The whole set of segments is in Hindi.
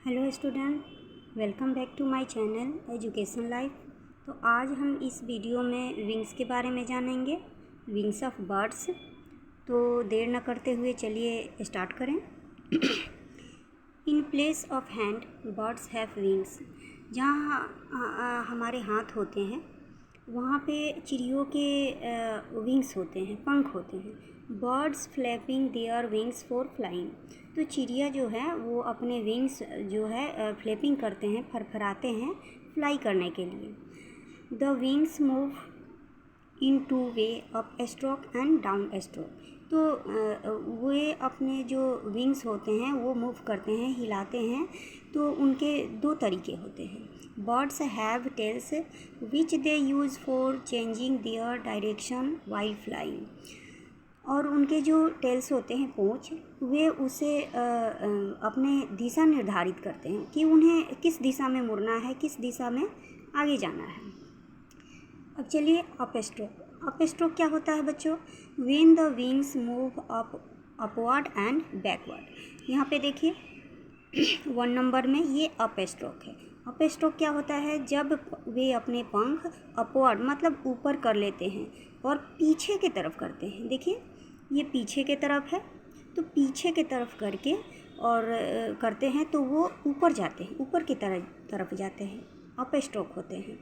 Hello student, welcome back to my channel education life. तो आज हम इस वीडियो में विंग्स के बारे में जानेंगे, विंग्स ऑफ बर्ड्स। तो देर न करते हुए चलिए स्टार्ट करें। In place of hand birds have wings. जहाँ हमारे हाथ होते हैं वहाँ पे चिड़ियों के विंग्स होते हैं, पंख होते हैं। Birds flapping their wings for flying. तो चिड़िया जो है वो अपने विंग्स जो है फ्लैपिंग करते हैं, फरफराते हैं फ्लाई करने के लिए। The wings move in two way, up stroke and down stroke. तो वे अपने जो विंग्स होते हैं वो मूव करते हैं, हिलाते हैं। तो उनके दो तरीके होते हैं। Birds have tails which they use for changing their direction while flying. और उनके जो टेल्स होते हैं, पूँछ, वे उसे अपने दिशा निर्धारित करते हैं कि उन्हें किस दिशा में मुड़ना है, किस दिशा में आगे जाना है। अब चलिए अप स्ट्रोक। अप स्ट्रोक क्या होता है बच्चों? When the wings move upward and backward. यहाँ पे देखिए 1 नंबर में ये अप स्ट्रोक है। अप स्ट्रोक क्या होता है? जब वे अपने पंख अपवर्ड मतलब ऊपर कर लेते हैं और पीछे की तरफ करते हैं। देखिए ये पीछे की तरफ है, तो पीछे की तरफ करके और करते हैं तो वो ऊपर जाते हैं, ऊपर की तरफ जाते हैं, अप स्ट्रोक होते हैं।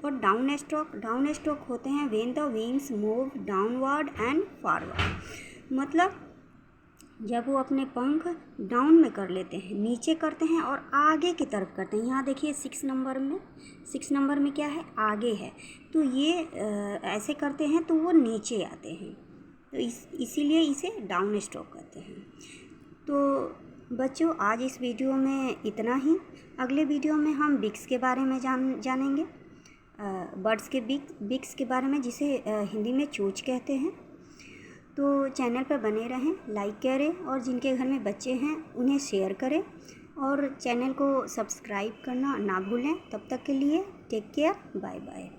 और डाउन स्ट्रोक होते हैं when the wings move downward and forward. मतलब जब वो अपने पंख डाउन में कर लेते हैं, नीचे करते हैं और आगे की तरफ करते हैं। यहाँ देखिए 6 नंबर में क्या है? आगे है। तो ये ऐसे करते हैं तो वो नीचे आते हैं, तो इसीलिए इसे डाउन स्ट्रोक कहते हैं। तो बच्चों आज इस वीडियो में इतना ही। अगले वीडियो में हम बिक्स के बारे में जानेंगे, बर्ड्स के बिक्स के बारे में, जिसे हिंदी में चोंच कहते हैं। तो चैनल पर बने रहें, लाइक करें और जिनके घर में बच्चे हैं उन्हें शेयर करें और चैनल को सब्सक्राइब करना ना भूलें। तब तक के लिए टेक केयर, बाय बाय।